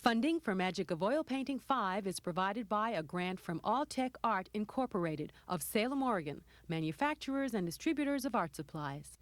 Funding for Magic of Oil Painting 5 is provided by a grant from All Tech Art Incorporated of Salem, Oregon, manufacturers and distributors of art supplies.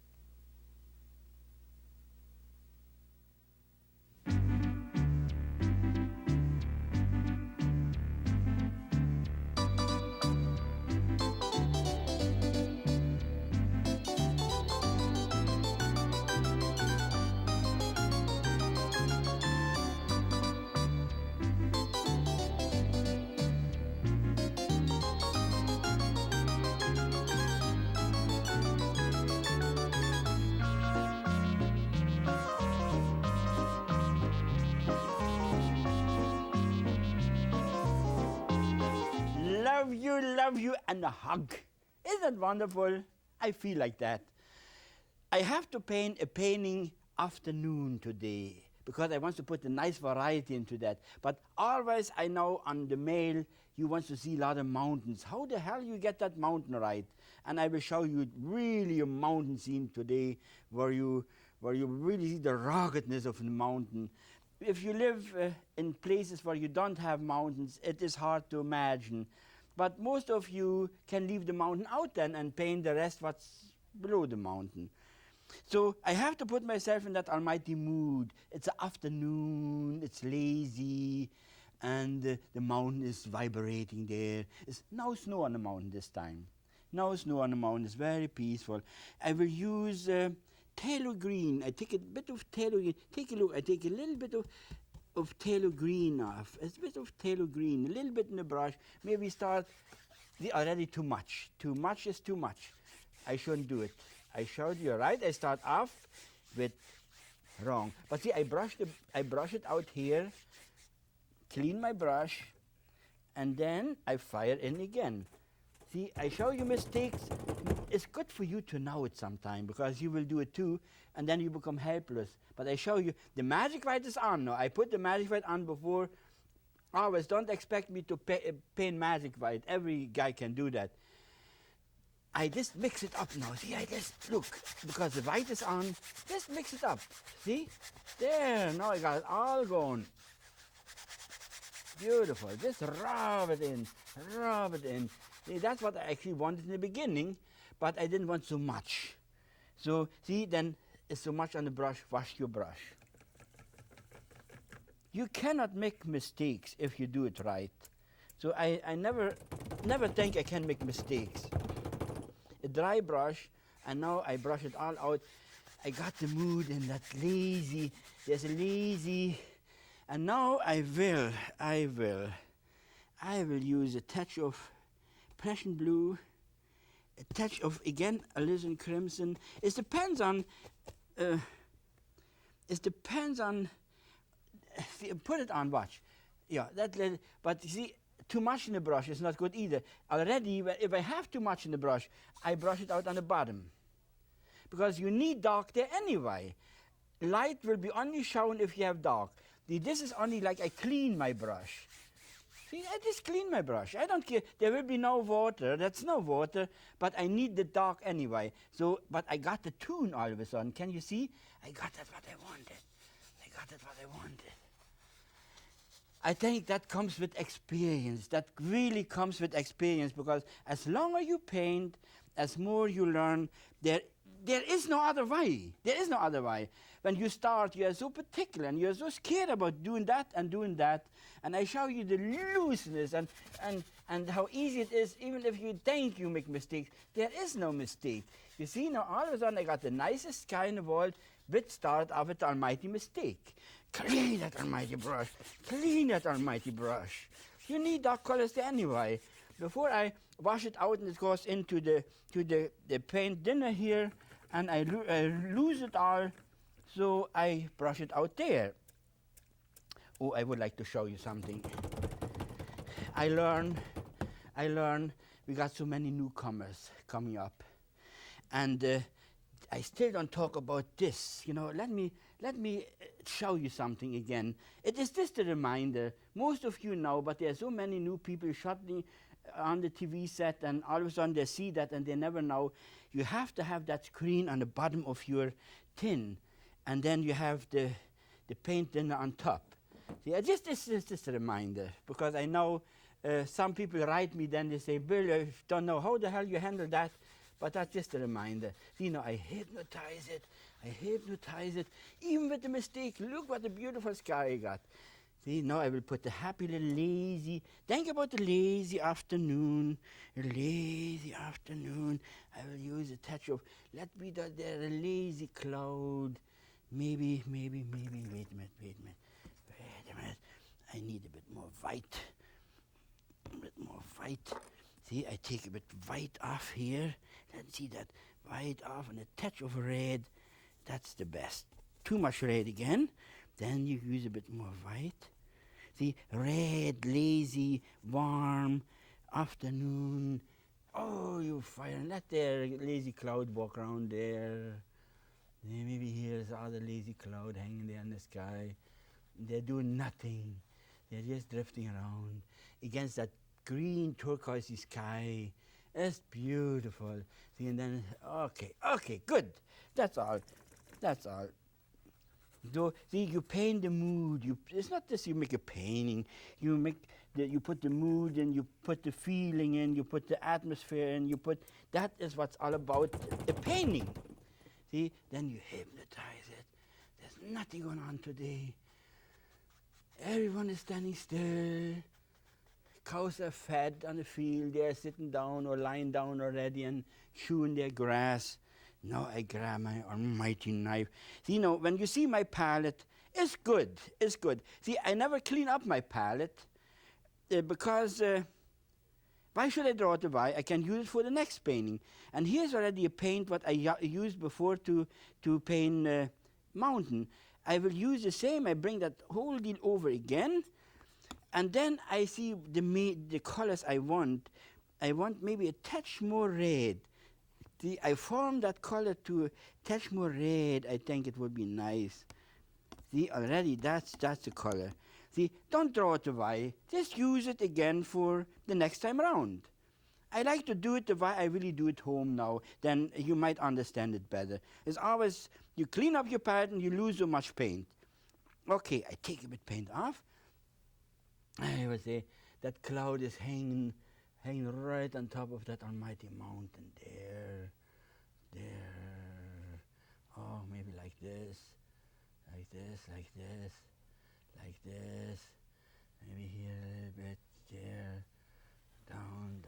Love you, and a hug. Isn't that wonderful? I feel like that. I have to paint a painting afternoon today because I want to put a nice variety into that. But always I know on the mail you want to see a lot of mountains. How the hell you get that mountain right? And I will show you really a mountain scene today where you really see the ruggedness of the mountain. If you live in places where you don't have mountains, it is hard to imagine. But most of you can leave the mountain out then and paint the rest what's below the mountain. So I have to put myself in that almighty mood. It's an afternoon, it's lazy, and the mountain is vibrating there. It's no snow on the mountain this time. No snow on the mountain, it's very peaceful. I will use phthalo green. I take a bit of phthalo green. Take a look, I take a little bit of phthalo green off. A bit of phthalo green, a little bit in the brush. Maybe start already too much. Too much is too much. I shouldn't do it. I showed you, right? I start off with wrong. But see, I brush it out here, clean my brush, and then I fire in again. See, I show you mistakes. It's good for you to know it sometime because you will do it too, and then you become helpless. But I show you, the magic white is on now. I put the magic white on before. Always don't expect me to paint magic white. Every guy can do that. I just mix it up now. See, I just look, because the white is on, just mix it up. See? There, now I got it all going. Beautiful. Just rub it in, rub it in. See, that's what I actually wanted in the beginning, but I didn't want so much. So, see, then it's so much on the brush, wash your brush. You cannot make mistakes if you do it right. So I never think I can make mistakes. A dry brush, and now I brush it all out. I got the mood in that lazy, there's a lazy, and now I will use a touch of passion blue, a touch of, again, alizarin crimson. It depends on, put it on, watch. Yeah, but you see, too much in the brush is not good either. Already, if I have too much in the brush, I brush it out on the bottom. Because you need dark there anyway. Light will be only shown if you have dark. This is only like I clean my brush. See, I just clean my brush. I don't care. There will be no water. That's no water. But I need the dark anyway. So, but I got the tune all of a sudden. Can you see? I got that what I wanted. I got that what I wanted. I think that comes with experience. That really comes with experience, because as longer you paint, as more you learn, there is no other way. There is no other way. When you start, you are so particular and you are so scared about doing that. And I show you the looseness and how easy it is, even if you think you make mistakes. There is no mistake. You see, now all of a sudden I got the nicest sky in the world, which started off with the almighty mistake. Clean that almighty brush. Clean that almighty brush. You need dark colors there anyway. Before I wash it out and it goes into the paint thinner here, and I lose it all, so I brush it out there. Oh, I would like to show you something. I learn, we got so many newcomers coming up. And I still don't talk about this. You know, let me show you something again. It is just a reminder. Most of you know, but there are so many new people shooting on the TV set, and all of a sudden they see that and they never know. You have to have that screen on the bottom of your tin, and then you have the paint thinner on top. See, just a reminder, because I know some people write me, then they say, Bill, I don't know how the hell you handle that, but that's just a reminder. See, I hypnotize it, even with the mistake. Look what a beautiful sky I got. See, now I will put the happy little lazy. Think about the lazy afternoon. A lazy afternoon. I will use a touch of, let me there a lazy cloud. Maybe, wait a minute. I need a bit more white. See, I take a bit white off here. Let's see that white off and a touch of red. That's the best. Too much red again. Then you use a bit more white. See, red, lazy, warm, afternoon. Oh, you fire. And let their lazy cloud walk around there. Maybe here's other lazy cloud hanging there in the sky. They're doing nothing. They're just drifting around against that green turquoisey sky. It's beautiful. See, and then, okay, good. That's all. See, you paint the mood. It's not just you make a painting. You put the mood in, you put the feeling in, you put the atmosphere in, that is what's all about a painting. See, then you hypnotize it. There's nothing going on today. Everyone is standing still. Cows are fed on the field. They're sitting down or lying down already and chewing their grass. Now I grab my almighty knife. See, when you see my palette, it's good. See, I never clean up my palette because why should I draw it away? I can use it for the next painting. And here's already a paint what I used before to paint mountain. I will use the same. I bring that whole deal over again. And then I see the colors I want. I want maybe a touch more red. See, I formed that color to a touch more red. I think it would be nice. See, already that's the color. See, don't draw it away. Just use it again for the next time around. I like to do it the way I really do it home now. Then you might understand it better. It's always, you clean up your palette and you lose so much paint. Okay, I take a bit paint off. I would say that cloud is hanging right on top of that almighty mountain there. Oh, maybe like this. Maybe here a little bit, there. Down.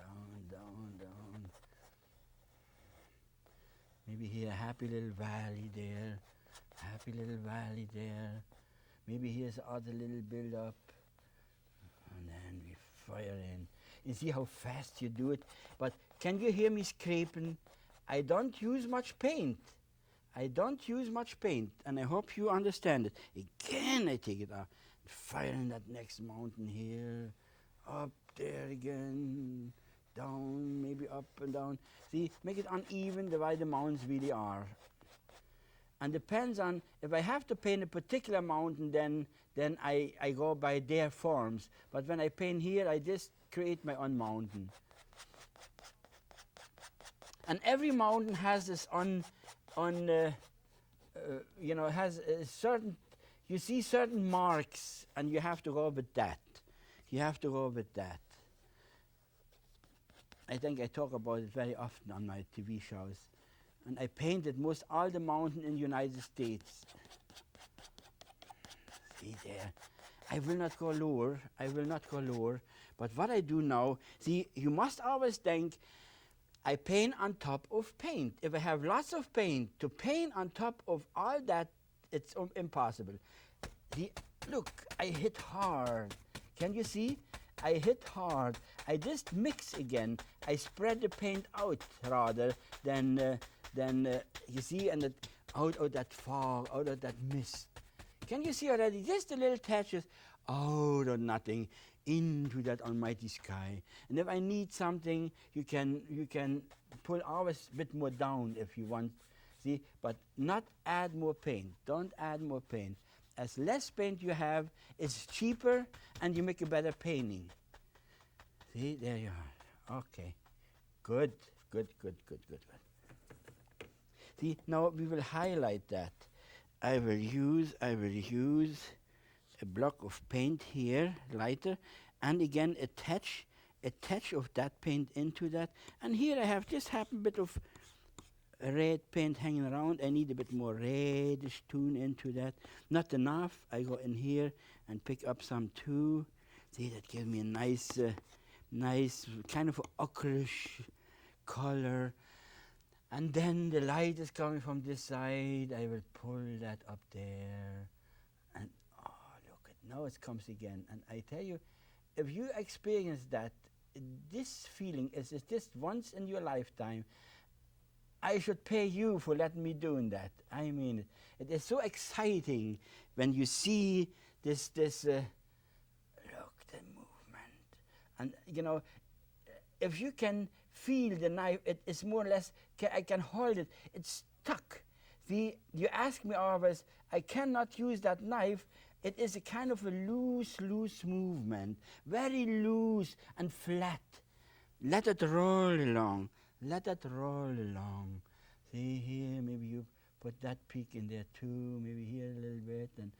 Maybe here a happy little valley there. Maybe here's other little build up. And then we fire in. You see how fast you do it? But can you hear me scraping? I don't use much paint. And I hope you understand it. Again, I take it out. Fire in that next mountain here. Up there again. Down, maybe up and down. See, make it uneven the way the mountains really are. And depends on, if I have to paint a particular mountain, then I go by their forms. But when I paint here, I just create my own mountain. And every mountain has this has a certain, you see certain marks, and you have to go with that. I think I talk about it very often on my TV shows. And I painted most all the mountains in the United States. See there. I will not go lower. But what I do now, see, you must always think, I paint on top of paint. If I have lots of paint, to paint on top of all that, it's impossible. Look, I hit hard. Can you see? I hit hard. I just mix again. I spread the paint out rather than you see, and out of that fog, out of that mist. Can you see already? Just the little touches out of nothing into that almighty sky. And if I need something, you can pull always a bit more down if you want. See, but not add more paint. Don't add more paint. As less paint you have, it's cheaper, and you make a better painting. See, there you are. Okay, good. See, now we will highlight that. I will use a block of paint here, lighter, and again a touch of that paint into that. And here I have just half a bit of red paint hanging around. I need a bit more reddish tone into that. Not enough. I go in here and pick up some too. See, that gives me a nice, nice kind of ochreish color. And then the light is coming from this side. I will pull that up there. And oh, look at now it comes again. And I tell you, if you experience that, this feeling is just once in your lifetime. I should pay you for letting me doing that. I mean, it is so exciting when you see this. Look, the movement, and you know, if you can feel the knife, it is more or less. I can hold it. It's stuck. See, you ask me always. I cannot use that knife. It is a kind of a loose movement, very loose and flat. Let it roll along. Let it roll along. See here, maybe you put that peak in there too, maybe here a little bit, and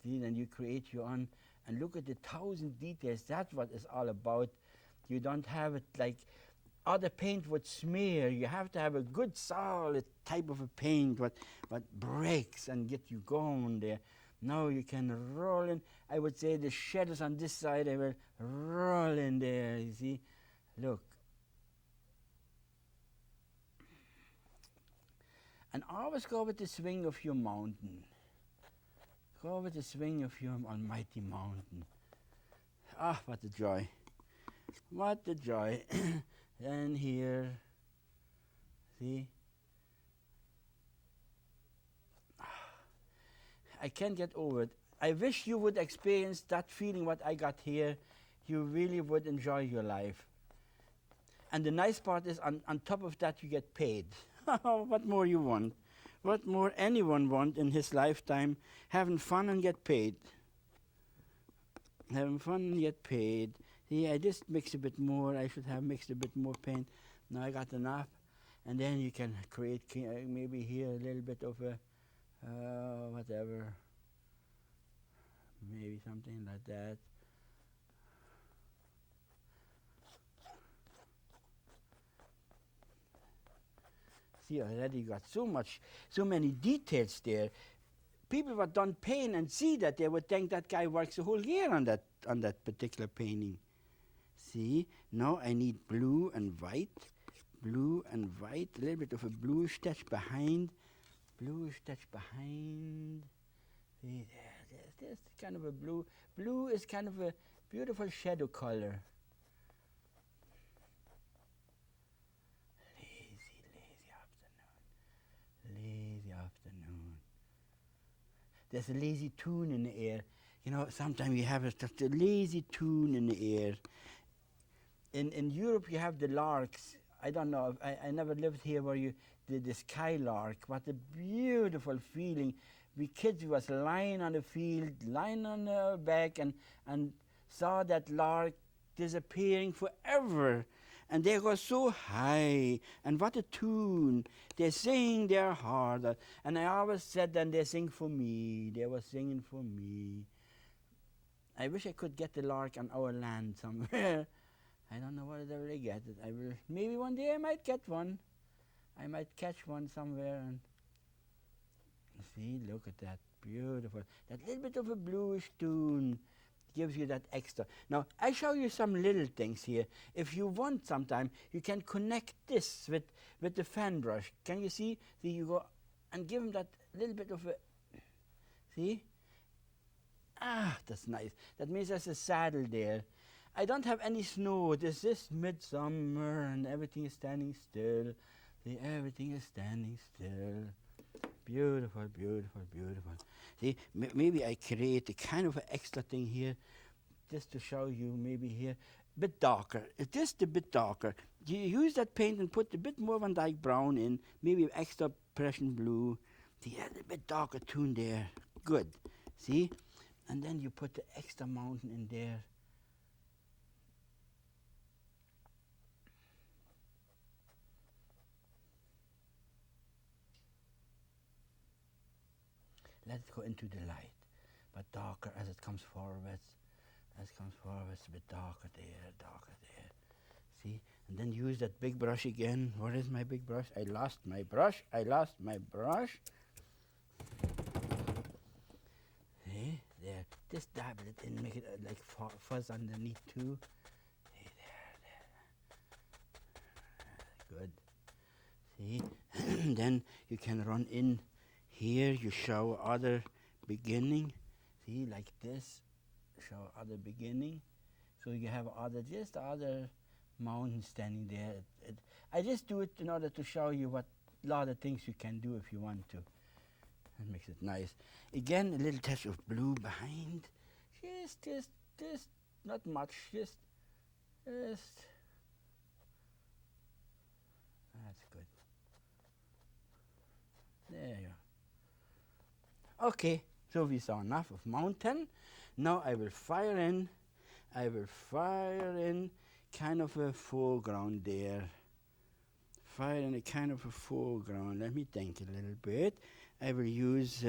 see, then you create your own, and look at the 1,000 details. That's what it's all about. You don't have it like other paint would smear. You have to have a good solid type of a paint what breaks and get you going there. Now you can roll in. I would say the shadows on this side, I will roll in there, you see. Look. And always go with the swing of your mountain. Go with the swing of your almighty mountain. Ah, what a joy. What a joy. And here, see? I can't get over it. I wish you would experience that feeling what I got here. You really would enjoy your life. And the nice part is on top of that you get paid. What more you want? What more anyone want in his lifetime? Having fun and get paid. Having fun and get paid. See, I just mix a bit more. I should have mixed a bit more paint. Now I got enough. And then you can create maybe here a little bit of a whatever. Maybe something like that. See, already got so many details there. People that don't paint and see that, they would think that guy works a whole year on that particular painting. See, now I need blue and white, a little bit of a bluish touch behind, See, there's kind of a blue. Blue is kind of a beautiful shadow color. Lazy afternoon. There's a lazy tune in the air. You know, sometimes you have just a lazy tune in the air. In Europe, you have the larks. I don't know. I never lived here where the skylark. What a beautiful feeling. We kids was lying on the field, lying on our back, and saw that lark disappearing forever. And they go so high, and what a tune. They sing their heart out. And I always said then they sing for me. They were singing for me. I wish I could get the lark on our land somewhere. I don't know whether I will get it. I will. Maybe one day I might get one. I might catch one somewhere. And see, look at that. Beautiful. That little bit of a bluish tune gives you that extra. Now, I show you some little things here. If you want sometime, you can connect this with the fan brush. Can you see? See, you go and give him that little bit of a, see? Ah, that's nice. That means there's a saddle there. I don't have any snow. This is midsummer and everything is standing still. See, everything is standing still. Beautiful, beautiful, beautiful. See, maybe I create a kind of an extra thing here just to show you maybe here. Bit darker, just a bit darker. You use that paint and put a bit more Van Dyke brown in, maybe extra Prussian blue. See, a bit darker tune there. Good. See? And then you put the extra mountain in there. Let's go into the light. but darker as it comes forwards. As it comes forwards, a bit darker there, darker there. See? And then use that big brush again. Where is my big brush? I lost my brush. I lost my brush. See? There. Just dabble it in, make it like fuzz underneath too. See, there. Good. See? Then you can run in here. You show other beginning. See, like this. Show other beginning. So you have just other mountain standing there. I just do it in order to show you what a lot of things you can do if you want to. That makes it nice. Again, a little touch of blue behind. Just, not much. Just. That's good. There you are. Okay, so we saw enough of mountain. Now I will fire in kind of a foreground there. Fire in a kind of a foreground. Let me think a little bit. I will use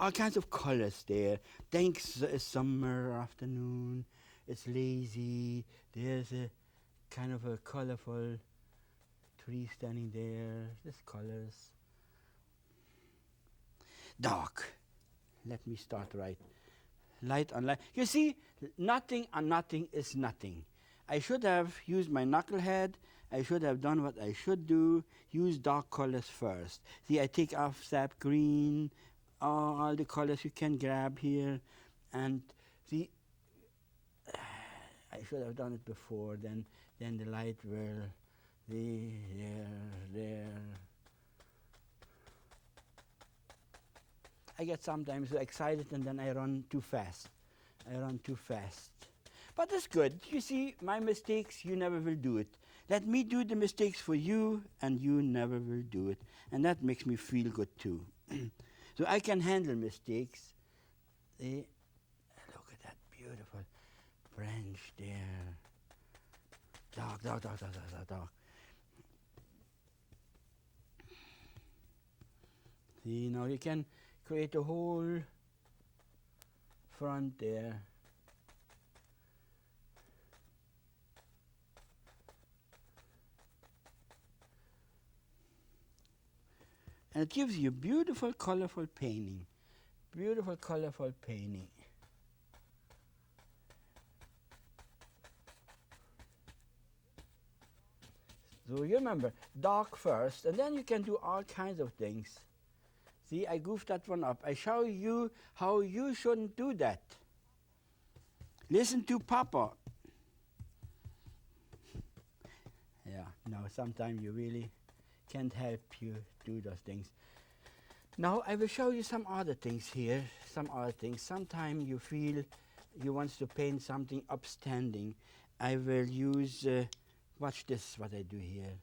all kinds of colors there. Think summer afternoon. It's lazy. There's a kind of a colorful tree standing there. Just colors. Dark. Let me start right. Light on light. You see, nothing on nothing is nothing. I should have used my knucklehead. I should have done what I should do. Use dark colors first. See, I take off sap green, all the colors you can grab here. And see, I should have done it before. Then the light will be there. I get sometimes so excited and then I run too fast. But it's good. You see, my mistakes, you never will do it. Let me do the mistakes for you and you never will do it. And that makes me feel good too. So I can handle mistakes. See? Look at that beautiful branch there. Dark. See, now you can create a whole front there. And it gives you beautiful, colorful painting. Beautiful, colorful painting. So you remember, dark first, and then you can do all kinds of things. See, I goofed that one up. I show you how you shouldn't do that. Listen to Papa. Yeah, no, sometimes you really can't help you do those things. Now I will show you some other things here. Sometimes you feel you want to paint something upstanding. I will use, watch this, what I do here.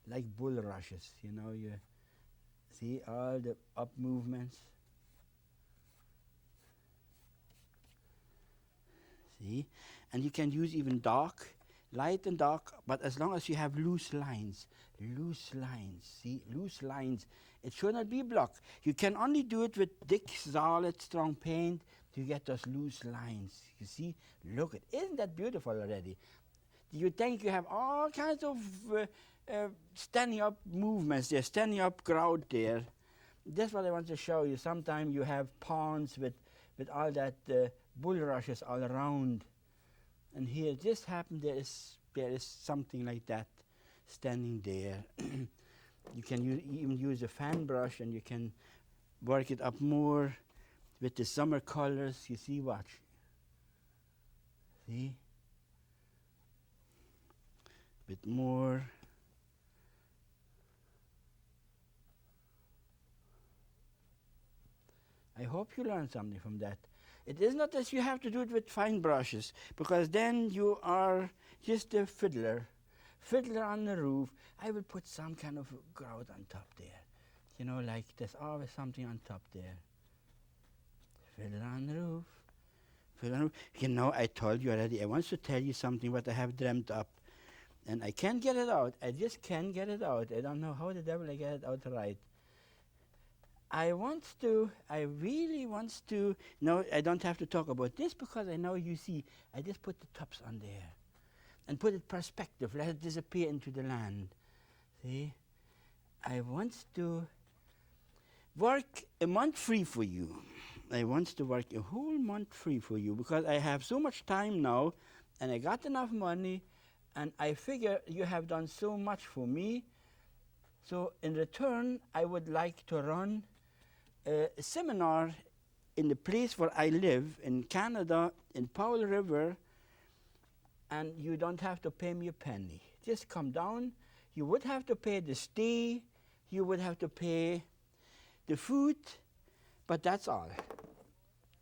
Like bulrushes, you know, you see all the up movements. See? And you can use even dark, light and dark, but as long as you have loose lines, see, loose lines. It should not be blocked. You can only do it with thick, solid, strong paint to get those loose lines. You see? Look at, isn't that beautiful already? You think you have all kinds of standing up movements there, standing up crowd there. That's what I want to show you. Sometimes you have ponds with all that bulrushes all around. And here it just happened there is something like that standing there. You can even use a fan brush and you can work it up more with the summer colors. You see, watch. See? Bit more. I hope you learned something from that. It is not that you have to do it with fine brushes, because then you are just a fiddler on the roof. I will put some kind of grout on top there. You know, like there's always something on top there. Fiddler on the roof. You know, I told you already, I want to tell you something what I have dreamt up. And I can't get it out. I just can't get it out. I don't know how the devil I get it out right. I really want to, no, I don't have to talk about this because I know you see, I just put the tops on there and put it perspective, let it disappear into the land. See? I want to work a month free for you. I want to work a whole month free for you because I have so much time now and I got enough money and I figure you have done so much for me. So in return, I would like to run a seminar in the place where I live in Canada, in Powell River, and you don't have to pay me a penny. Just come down. You would have to pay the stay, you would have to pay the food, but that's all.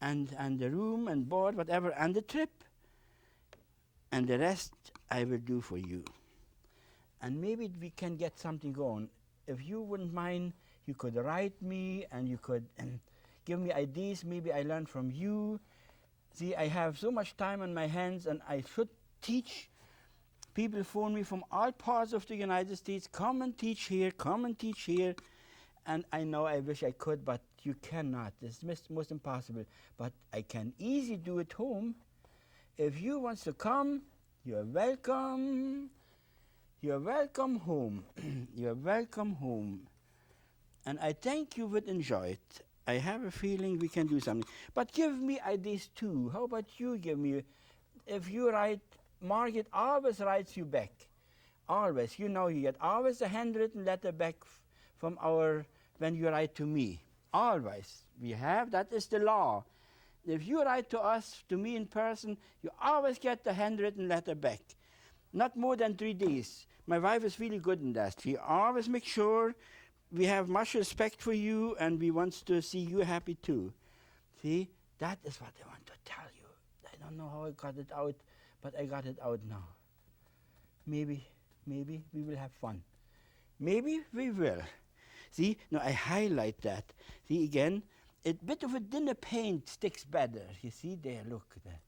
And the room and board, whatever, and the trip. And the rest I will do for you. And maybe we can get something going. If you wouldn't mind, you could write me and you could give me ideas. Maybe I learn from you. See, I have so much time on my hands and I should teach. People phone me from all parts of the United States. Come and teach here, come and teach here. And I know I wish I could, but you cannot. It's most impossible. But I can easily do it home. If you want to come, you're welcome. You're welcome home. You're welcome home. And I think you would enjoy it. I have a feeling we can do something. But give me ideas too. How about you give me, if you write, Margaret always writes you back. Always. You know you get always a handwritten letter back from when you write to me. Always. We have, that is the law. If you write to us, to me in person, you always get the handwritten letter back. Not more than 3 days. My wife is really good in that. She always makes sure we have much respect for you and we want to see you happy too. See, that is what I want to tell you. I don't know how I got it out, but I got it out now. Maybe we will have fun. Maybe we will. See, now I highlight that. See, again, a bit of a thinner paint sticks better. You see there, look at that.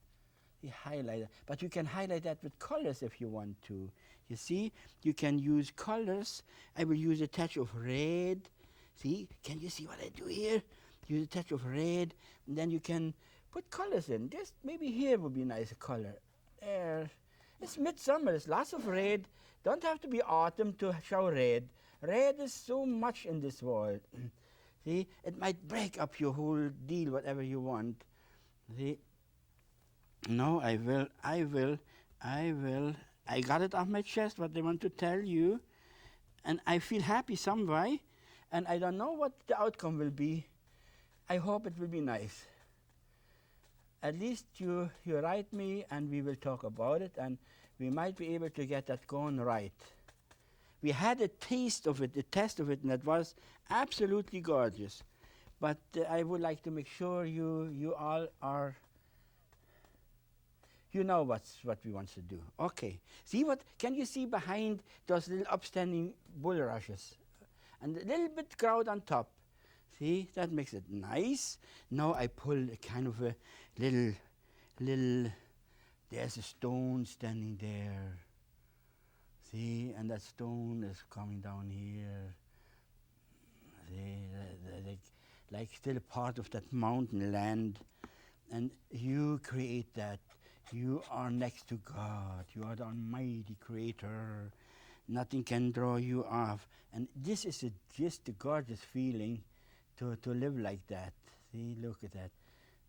You highlight it. But you can highlight that with colors if you want to. You see, you can use colors. I will use a touch of red. See, can you see what I do here? Use a touch of red, and then you can put colors in. Just maybe here would be a nice color. There. It's midsummer. There's lots of red. Don't have to be autumn to show red. Red is so much in this world. See, it might break up your whole deal, whatever you want. See. No, I will. I got it off my chest, what I want to tell you. And I feel happy some way. And I don't know what the outcome will be. I hope it will be nice. At least you write me and we will talk about it. And we might be able to get that going right. We had a taste of it, a test of it, and it was absolutely gorgeous. But I would like to make sure you all are... You know what we want to do. Okay. See what? Can you see behind those little upstanding bulrushes? And a little bit crowd on top. See? That makes it nice. Now I pull a kind of a little... There's a stone standing there. See? And that stone is coming down here. See? Like still a part of that mountain land. And you create that. You are next to God. You are the Almighty Creator. Nothing can draw you off. And this is just a gorgeous feeling to live like that. See, look at that.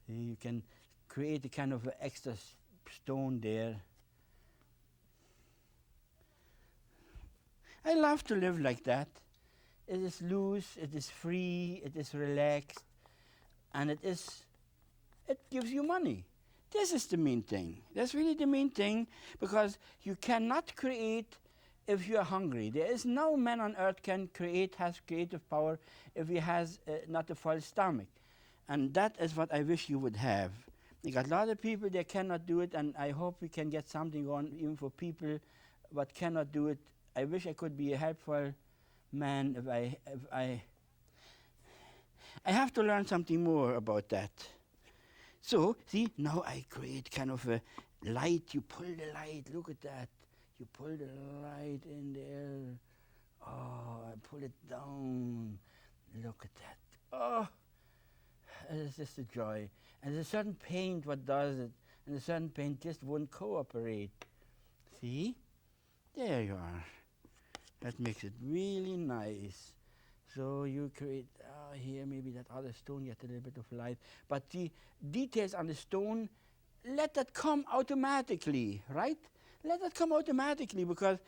See, you can create a kind of extra stone there. I love to live like that. It is loose, it is free, it is relaxed, and it gives you money. This is the main thing. That's really the main thing, because you cannot create if you are hungry. There is no man on earth has creative power if he has not a full stomach. And that is what I wish you would have. You got a lot of people that cannot do it, and I hope we can get something on even for people that cannot do it. I wish I could be a helpful man if I have to learn something more about that. So, see, now I create kind of a light. You pull the light, look at that. You pull it right in there. Oh, I pull it down. Look at that. Oh, it's just a joy. And there's a certain paint what does it, and a certain paint just won't cooperate. See? There you are. That makes it really nice. So you create here maybe that other stone, get a little bit of light. But the details on the stone, let that come automatically, right? Let that come automatically, because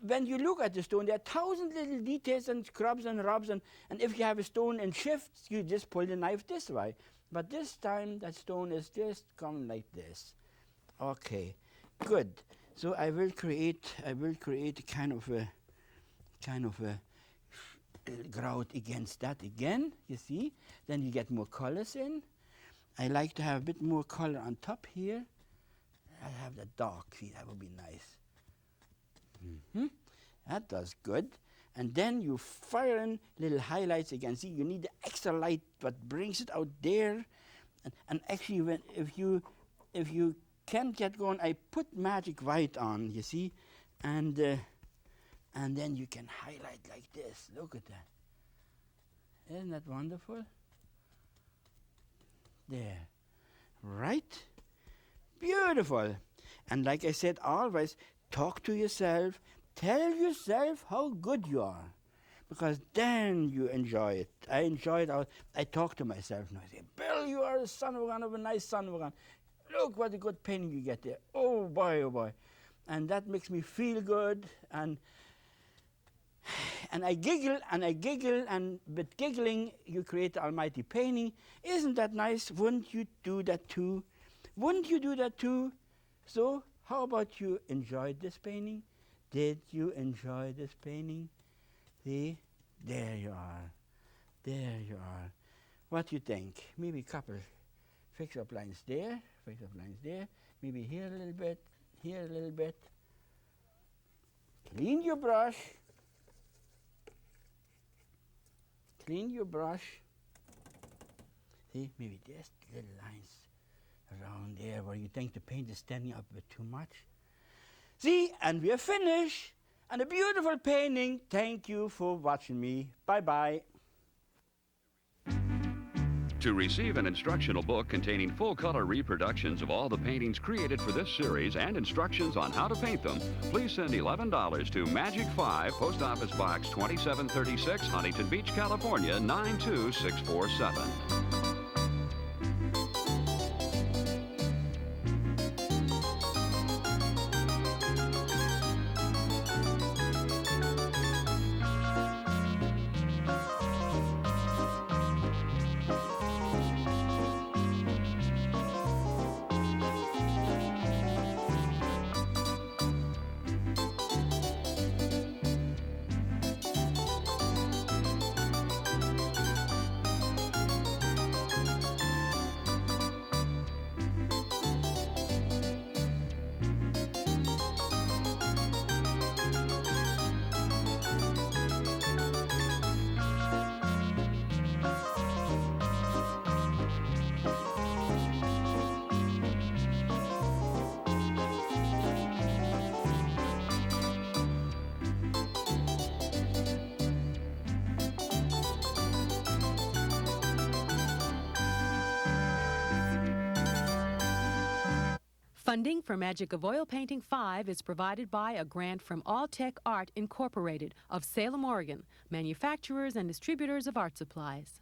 when you look at the stone, there are 1,000 little details and scrubs and rubs, and if you have a stone in shifts, you just pull the knife this way. But this time, that stone is just coming like this. Okay, good. So I will create a kind of a grout against that again, you see. Then you get more colors in. I like to have a bit more color on top here. I have the dark feet, that would be nice. That does good. And then you fire in little highlights again. See, you need the extra light, but brings it out there. And actually, if you can't get going, I put magic white on, you see, and then you can highlight like this. Look at that. Isn't that wonderful? There. Right? Beautiful. And like I said, always talk to yourself. Tell yourself how good you are, because then you enjoy it. I enjoy it. I talk to myself and I say, Bill, you are a son of a gun, of a nice son of a gun. Look what a good painting you get there. Oh boy, oh boy. And that makes me feel good. And I giggle, and with giggling, you create the almighty painting. Isn't that nice? Wouldn't you do that too? Wouldn't you do that too? So, how about you enjoyed this painting? Did you enjoy this painting? See? There you are. There you are. What do you think? Maybe a couple fix-up lines there, fix-up lines there. Maybe here a little bit, here a little bit. Clean your brush. Clean your brush. See, maybe just little lines around there where you think the paint is standing up a bit too much. See, and we are finished. And a beautiful painting. Thank you for watching me. Bye-bye. To receive an instructional book containing full-color reproductions of all the paintings created for this series and instructions on how to paint them, please send $11 to Magic 5, Post Office Box 2736, Huntington Beach, California, 92647. Funding for Magic of Oil Painting 5 is provided by a grant from All Tech Art Incorporated of Salem, Oregon, manufacturers and distributors of art supplies.